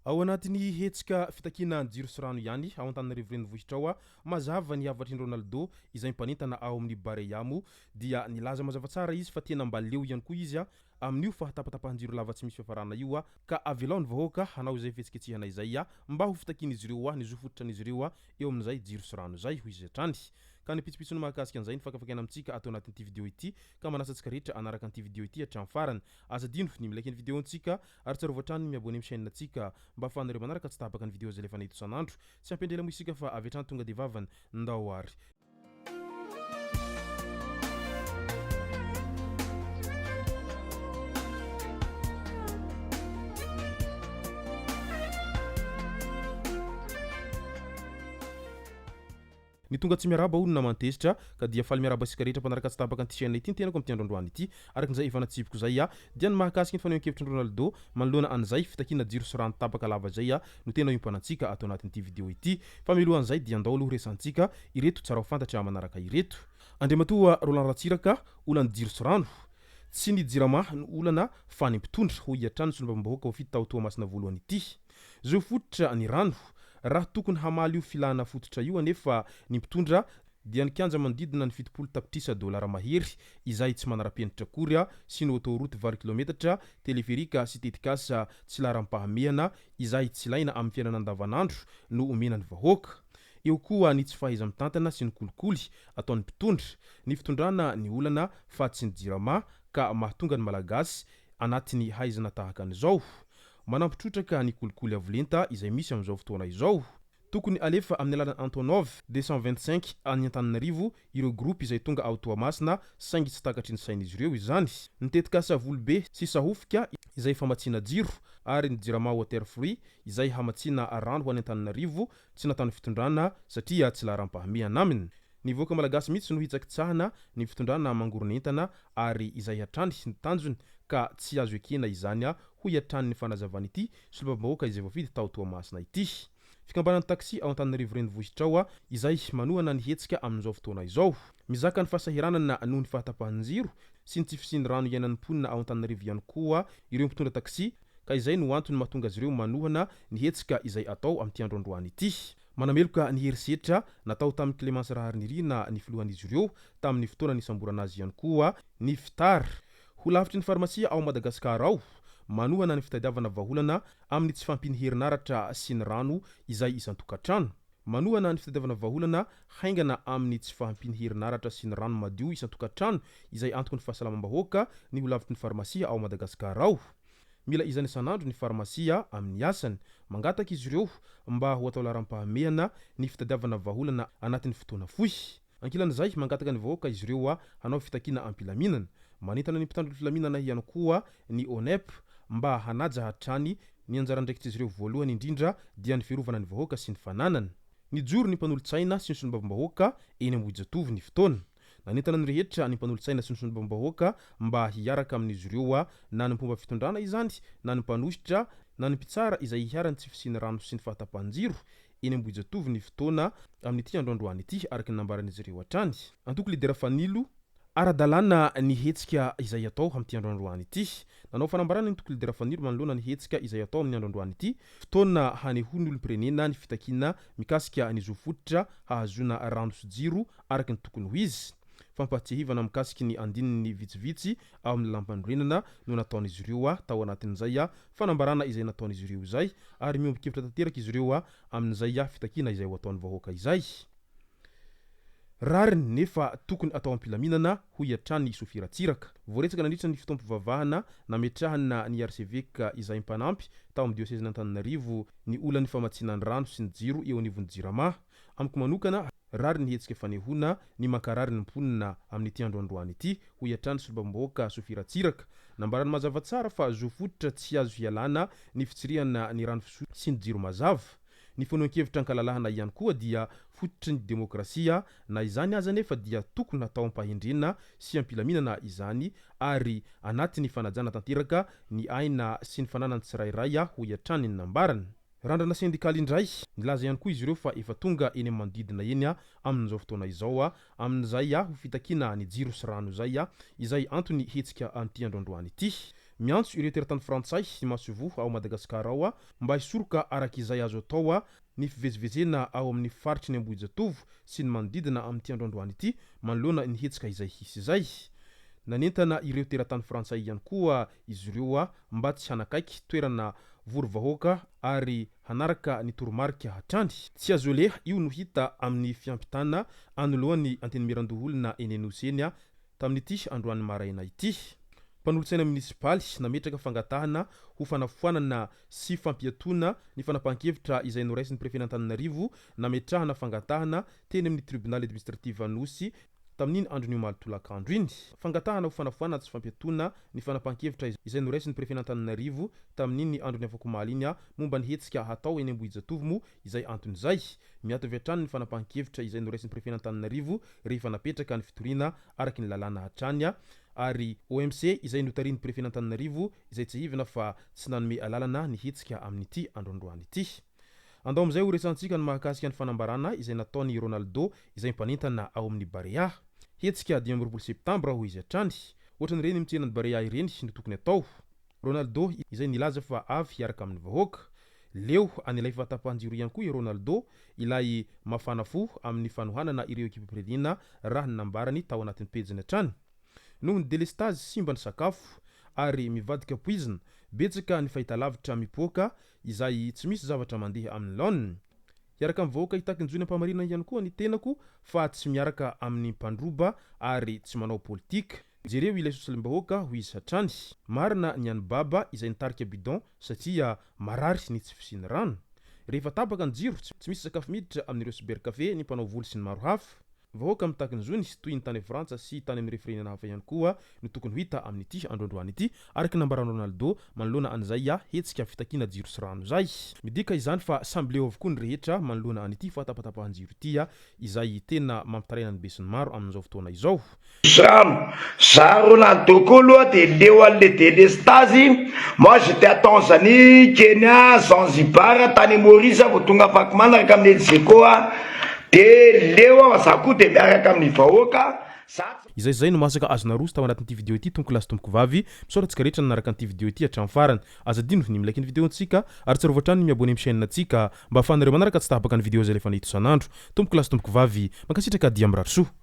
Ao anatin'ny hetsika fitakina jiro sy rano ihany ao an-tanin'Arivo renivohitra ao mazava ny havatry Ronaldo izay mipanintana ao amin'ny Bareyamo dia nilaza mazava tsara izy fa tena mba leo ihany koa izy amin'io fahatapatapahan-jiro lava tsy misy fiafarana io ka avelao ny Vahoaka hanao izay fihetsiketsehana izay mba ho fitakin'izy ireo ny zofototran'izy ireo eo amin'izay jiro sy rano zay ho izy hatrany ka nipitsipitsony mahakasika an'izay ny fakafakana amintsika atao anatin'ity vidéo ity ka manasantsika rehetra anaraka an'ity vidéo ity hatramin'ny farany aza dino ny milaiky ny vidéo antsika ary tsarovatra trany miabone amin'ny chaîne antsika mba ahafahanareo manaraka tsy tapaka ny vidéo zay lefa nahito isan'andro tsy ampendrela mo isika fa avy hatrany tonga de vavany ndao ary ny tonga tsy miaraba olona mantezitra ka dia faly miaraba sika rehetra mpanaraka tsy tapaka an'ity chaîne ity ny tenako amin'ny androandroany ity arakan'izay efa natsipiko zay dia ny mahakasiky ny fanehoan-kevitry Ronaldo manoloana an'izay fitakina jiro sy rano tapaka lava zay no tena impanantsika atao anatin'ity vidéo ity fa mialohan'izay dia andao aloha resantsika ireto tsara ho fantatra manaraka ireto andriamatoa Ronaldo Ratsiraka olana jiro sy rano tsy ny jirama ny olana fa ny mpitondra ho iatrany solombavam-bahoaka ho fito tao toa masina voalohany ity zo fototra ny rano raha tokony hamaly io filana fototra io anefa ny mpitondra dia nikanja manodidina ny 70 tapitrisa dolara mahery izay tsy manara-penitra akory sy ny autoroute 20 kilometatra teleferika sy tetikasa tsy laharam-pahamehana izay tsy ilaina amin'ny fiainana andavanandro no omena ny Vahoaka eo koa ny tsy fahaiza mitantana sy ny kolikoly ataon'ny mpitondra ny fitondrana ny olana fa tsy ny jirama ka mahatonga ny malagasy anatin'ny haizana tahaka an'izao manampitrotraka ny kolikoly avolenta izay misy amin'izao fotoana izao tokony alefa amin'ny alalan'ny Antonov 225 any Antananarivo ireo groupe izay tonga ao Toamasina saingy tsy takatry ny sain'izy ireo izany nitetikasa volobe sy sahofika izay famatsina jiro ary ny jirama water free izay hamatsina rano ho any Antananarivo tsy natao ny fitondrana satria tsy laharam-pahamehana aminy ny voaka malagasy mihitsy no hitsakitsahana ny fitondrana mangoronentana ary izay hatrany ny tanjony ka tsy azo ekena izany ho iatrany ny fanazavana ity solombavam-bahoaka izay voafidy tao Toamasina ity fikambanan'ny taksi ao an-tanin'Arivo renivohitra ao izay manohana ny hetsika amin'izao fotoana izao mizaka ny fahasahiranana noho ny fahatapahan-jiro sy ny tsy fisian'ny rano iainan'ny mponina ao an-tanin'Arivo ihany koa ireo mpitondra taksi ka izay no antony mahatonga azy ireo manohana ny hetsika izay atao amin'ity androandroany ity manameloka ny herisetra natao tamin'ny Clémence Raharnirina ny filohan'izy ireo tamin'ny fotoana nisamborana azy ihany koa ny fitar ho lavitry ny farmasia ao Madagasikara ao manohana ny fitadiavana vaholana amin'ny tsy fampiny herinaratra sy ny rano izay isan-tokatrano manohana ny fitadiavana vaholana haingana amin'ny tsy fampiny herinaratra sy ny rano madio isan-tokatrano izay antoko ny fahasalamam-bahoaka ny ho lavitry ny farmasia ao Madagasikara ao mila izany isan'andro ny farmasia amin'ny asany mangataka izy ireo mba ho atao laharam-pahamehana ny fitadiavana vaholana anatin'ny fotoana fohy ankilan'izay mangataka ny Vahoaka izy ireo hanao fitakina ampilaminana manentana ny mpitandro filaminana ihany koa ny ONEP mba hanaja hatrany ny anjarandraikitsy izy ireo voalohany indrindra dia ny fiarovana ny Vahoaka sy ny fananany ny joro ny mpanolo-tsaina sy ny solombavam-bahoaka eny Ambohijatovo ny fotoana nanentana ny rehetra ny mpanolo-tsaina sy ny solombavam-bahoaka mba hiaraka amin'izy ireo na ny mpomba fitondrana izany na ny mpanositra na ny mpitsara izay hiarany tsy fisiany rano sy ny fahatapahan-jiro eny Ambohijatovo ny fotoana amin'ity androandroany ity araka ny nambaran'izy ireo hatrany antoko lidera fanilo ara-dalàna ny hetsika izay atao amin'ity androandroany ity nanao fanambarana ny toko lidera fanilo manoloana ny hetsika izay atao amin'ny androandroany ity fotoana hanehoany olom-pirenena ny fitakina mikasika ny zo fototra hahazona rano sy jiro araka ny tokony ho izy fampatsihivana mikasiky ny andininy vitsivitsy ao amin'ny lampandrenana no nataon'izy ireo tao anatin'izay fanambarana izay nataon'izy ireo izay ary miombon-kevitra tanteraka izy ireo amin'izay fitakina izay ho ataon'ny Vahoaka izay rariny nefa tokony atao ampilaminana ho iatrany Sofia Ratsiraka voaretsaka nandritra ny fitoam-pivavahana nametrahana ny archevêque izay mpanampy tao amin'ny diocèse n'Antananarivo ny olany famatsiana ny rano sy ny jiro eo anivon'ny jirama amiko manokana rary ny hetsika fanehoana ny mankarary ny mponina amin'ity androandroany ity ho iatrany solombavam-bahoaka Sofia Ratsiraka nambarany mazava tsara fa zo fototra tsy azo hialana ny fitsirihana ny rano fisotro sy ny jiro mazava ny fanehoan-kevitra ankalalahana ihany koa dia fototry ny demokrasia na izany aza nefa dia tokony natao ampahendrena sy ampilaminana izany ary anatin'ny fanajana tanteraka ny aina sy ny fananany tsirairay ho iatrany ny nambarany randrana sindikaly indray nilaza ihany koa izy ireo fa efa tonga eny amin'ny manodidina eny amin'izao fotoana izao amin'izay ho fitakina ny jiro sy rano izay antony hetsika an'ity androandroany ity miantso ireo teratany frantsay masovo ao Madagasikara ao mba hisoroka arak'izay azo atao ny fivezivezena ao amin'ny faritry ny Ambohijatovo sy ny manodidina amin'ity androandroany ity manoloana ny hetsika izay hisy izay. Nanentana ireo teratany frantsay ihany koa izy ireo mba tsy hanakaiky toerana vory Vahoaka ary hanaraka ny toromarika hatrany. Tsy azo leha io no hita amin'ny fiampitana anoloan'ny antenimiran-doholona eny Anosy tamin'ity androany maraina ity. Mpanolontsaina munisipaly nametraka fangatahana ho fanafoanana sy fampiatona ny fanapahan-kevitra izay noraisin'ny prefetan'Antananarivo nametrahana fangatahana teny amin'ny tribunal administratif Anosy tamin'iny andron'io malitolakandro iny. Fangatahana ho fanafoanana sy fampiatona ny fanapahan-kevitra izay noraisin'ny prefetan'Antananarivo tamin'iny andron'ny afako iny momba ny hetsika hatao eny Ambohijatovo mo izay anton'izay miatavy hatrany ny fanapahan-kevitra izay noraisin'ny prefetan'Antananarivo rehefa napetraka ny fitoriana araky ny lalàna hatrany ary OMC izay notarin'ny prefetan'Antananarivo izay tsy hivina fa tsy nanome alalana ny hetsika amin'ity androandroany ity. Andao amizay ho resantsika ny mahakasika ny fanambarana izay nataony Ronaldo izay mpanentana ao amin'ny Barea. Hetsika 12 septambra ho izy hatrany. Ohatran'ireny mitsenan'ny Barea ireny no tokony atao. Ronaldo izay nilaza fa avy hiaraka amin'ny Vahoaka. Leo anilay fatapahan-jiro ihany koa i Ronaldo ilay mafana fo amin'ny fanohanana ireo ekipa pirenena raha ny nambarany tao anatin'ny pejiny hatrany. Noho ny delestage simba ny sakafo ary mivadika poizina betsaka ny fahitalavitra mipoaka izay tsy misy zavatra mandeha amin'ny laoniny. Hiaraka amin'ny Vahoaka itakinjoina mpamarina ihany koa ny tenako fa tsy miaraka amin'ny mpandroba ary tsy manao politika. Jereo ilay sosalim-bahoaka ho izy hatrany. Marina ny any baba izay nitarika bidon satria marary ny tsy fisiny rano. Rehefa tapaka ny jiro tsy misy sakafo miditra amin'ireo cybercafé ny mpanao voly sy ny maro hafa. Vahoaka mitaky ny zony toy ny tany Frantsa sy tany amin'ny refirenena hafa ihany koa no tokony ho hita amin'ity androandroany ity araky nambarany Ronaldo manoloana an'izay hetsika fitakiana jiro sy rano zay. Midika izany fa samby leo avokoa ny rehetra manoloana an'ity fatapatapahan-jiro ity izay tena mampitaraina ny be sy ny maro amin'izao fotoana izao. Ça Ronaldo koa aloha de leo an'le délestage. Moi j'étais à Tanzanie, Kenya, Zanzibar, tany Maurice vao tonga afaka manaraka amin'ny Elzékoa. De leo zakoa de miaraka amin'ny Vahoaka. Izay no masaka azona roso tao anatin'ity vidéo ity tompoko lasy tompoko vavy misoratsika rehetra nanaraka an'ity vidéo ity hatramin'ny farany. Azadino ny milaiky ny vidéontsika ary tsy rovatrany ny miabone amin'ny chaîne antsika mba ahafahanareo manaraka tsy tahapaka ny vidéo zay lefa nahito isan'andro. Tompoko lasy tompoko vavy mankasitraka dia am'rarosoa.